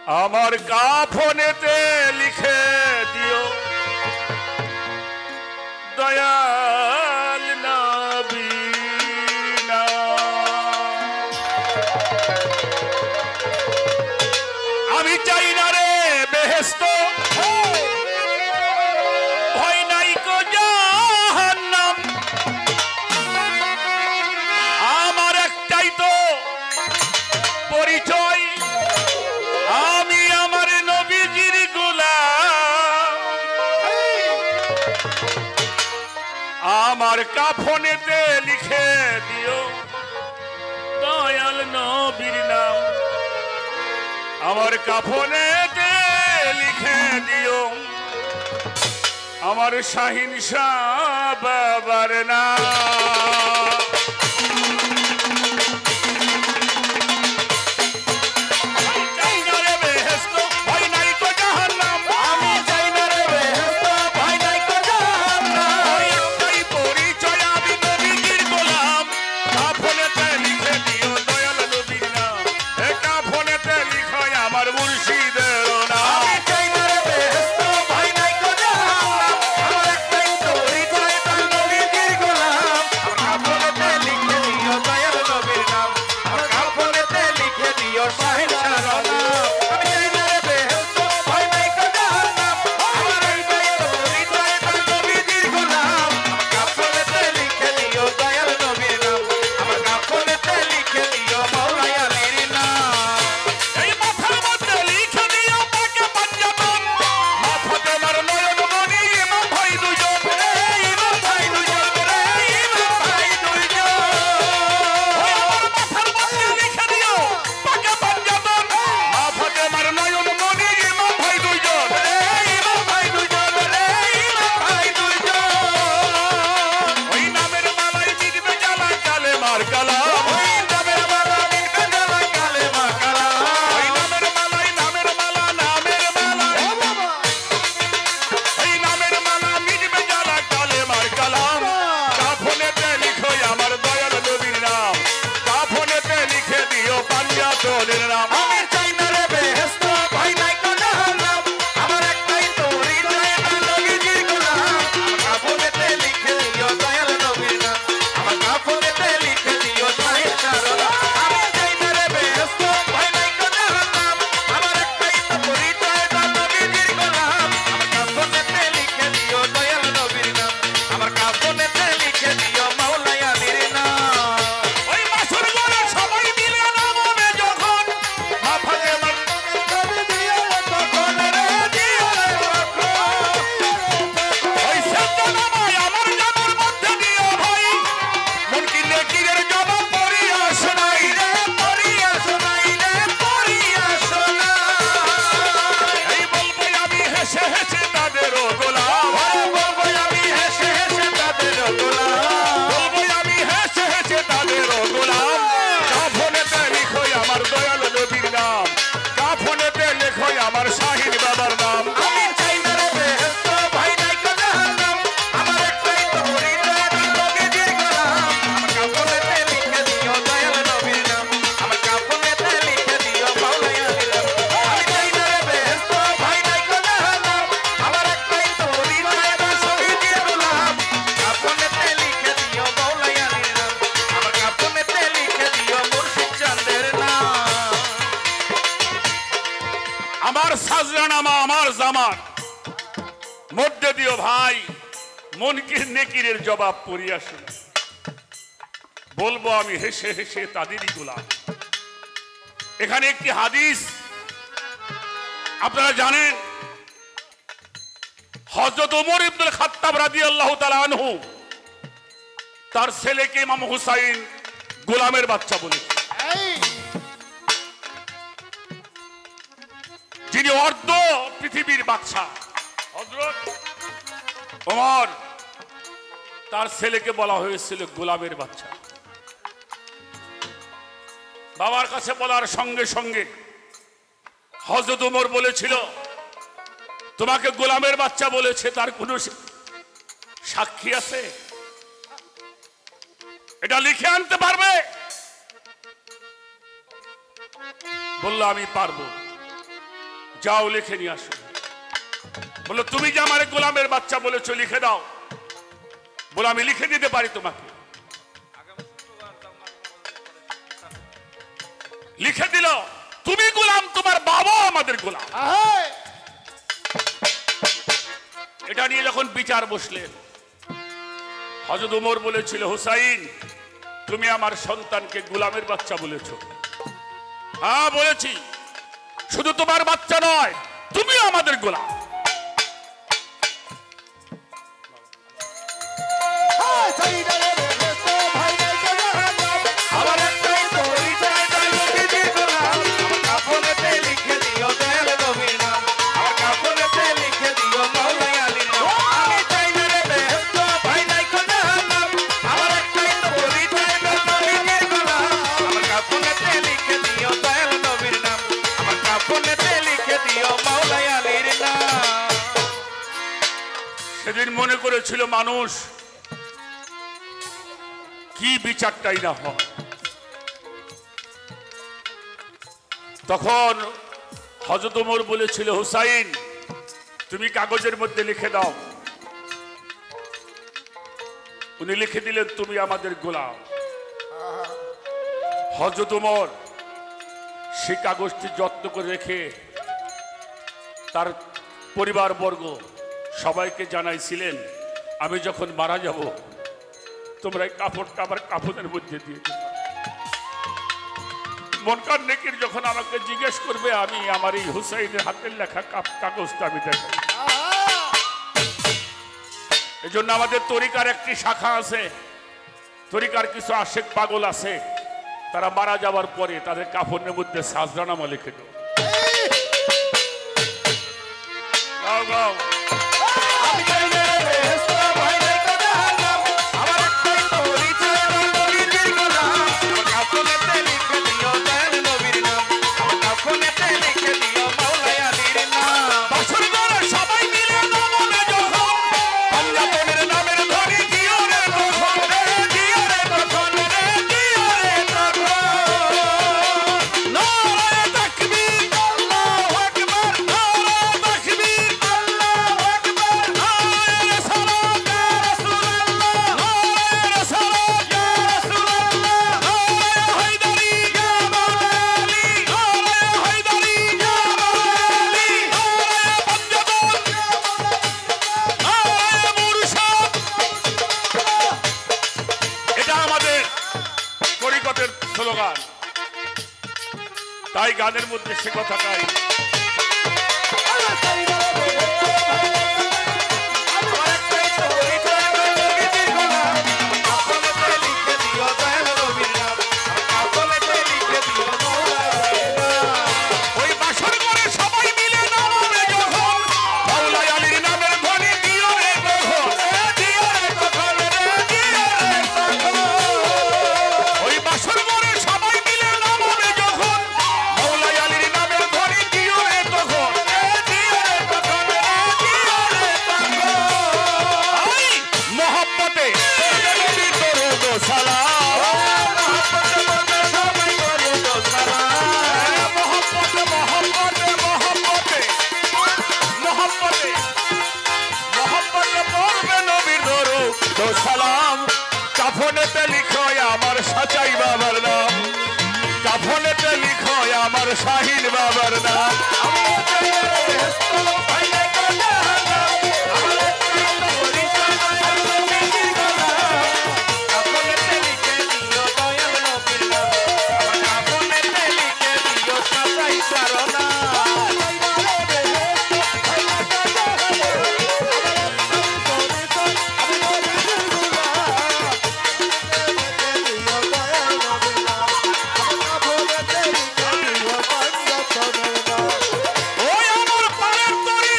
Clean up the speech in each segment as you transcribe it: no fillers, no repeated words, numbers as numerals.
আমার কাফনেতে লিখে দিও দয়াল নবী আমি চাই না রে বেহেশত ভয় নাই কো জাহান্নাম আমার একটাই তো পরিচয় আমি আমার নবীজির গোলাম আমার কাফনেতে লিখে দিও দয়াল নবীর নাম আমার কাফনেতে লিখে দিও আমার শাহিন শাহ বাবার নাম মধ্যে দিও ভাই মনকির নেকিরের জবাব পড়িয়া শুনে বলবো আমি হেসে হেসে তাদেরই গোলাম এখানে একটি হাদিস আপনারা জানেন হযরত ওমর ইবনে খাত্তাব রাদিয়াল্লাহু তাআলা আনহু তার ছেলেকে ইমাম হুসাইন গোলামের বাচ্চা বলেছে যিনি অর্ধ পৃথিবীর বাদশা হযরত ওমর তার ছেলেকে বলা হয়েছিল গোলামের বাচ্চা বাবার কাছে বলার সঙ্গে সঙ্গে হযরত ওমর বলেছিল তোমাকে গোলামের বাচ্চা বলেছে তার কোনো সাক্ষী আছে এটা লিখে আনতে পারবে বলল আমি পারবো যাও লিখে নিয়ে আসো। বললো তুমি যে আমার গোলামের বাচ্চা বলেছো লিখে দাও। বলে আমি লিখে দিতে পারি তোমাকে। লিখে দিল তুমি গোলাম, তোমার বাবা আমাদের গোলাম। এটা নিয়ে যখন বিচার বসলেন, হযরত ওমর বলেছিল হুসাইন তুমি আমার সন্তানকে গোলামের বাচ্চা বলেছো। হ্যাঁ বলেছি, শুধু তোমার বাচ্চা নয় তুমিও আমাদের গোলাম। সেদিন মনে করেছিল মানুষ কি বিচারটাই না হয়। তখন হযরত ওমর বলেছিল হুসাইন তুমি কাগজের মধ্যে লিখে দাও। উনি লিখে দিলেন তুমি আমাদের গোলাম। হযরত ওমর সেই কাগজটি যত্ন করে রেখে তার পরিবারবর্গ সবাইকে জানাইছিলেন আমি যখন মারা যাব তোমরা এই কাপড়টা আমার কাফনের মধ্যে দিয়ে দিও। মনকার নেকির যখন আমাকে জিজ্ঞেস করবে আমি আমার এই হুসাইনের হাতের লেখা কাগজটা আমি দেখাই। এই জন্য আমাদের তরিকার একটি শাখা আছে, তরিকার কিছু আশেক পাগল আছে, তারা মারা যাওয়ার পরে তাদের কাফনের মধ্যে সাজদানামা লিখে দাও। গাও গাও স্লোগান। তাই গানের মধ্যে সে কথাটাই সালাম। কাফনেতে লিখো আমার সাচাই বাবার নাম, কাফনেতে লিখো আমার শাহিন বাবার নাম। ওই আমার পাড়ার তরি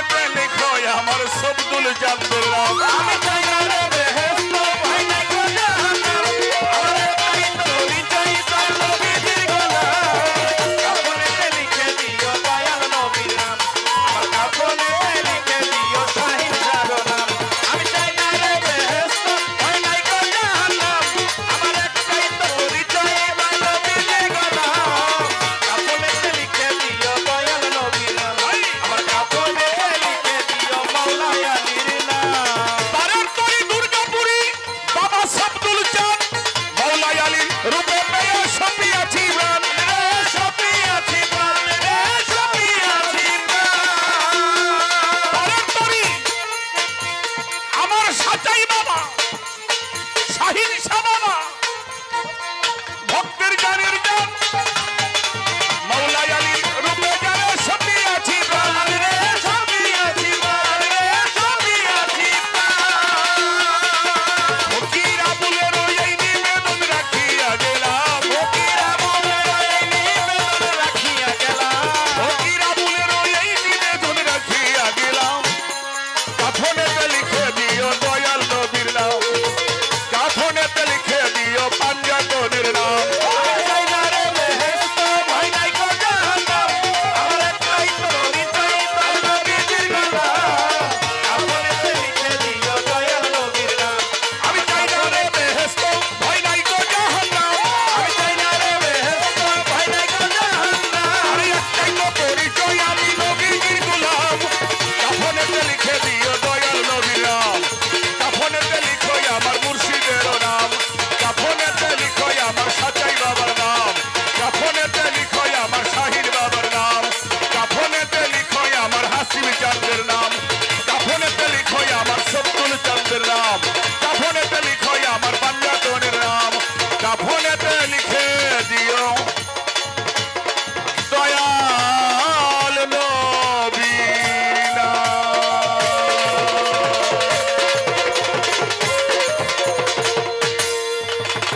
প্রেমিক হয় আমার সবদুল জানতে আমি চাই না রে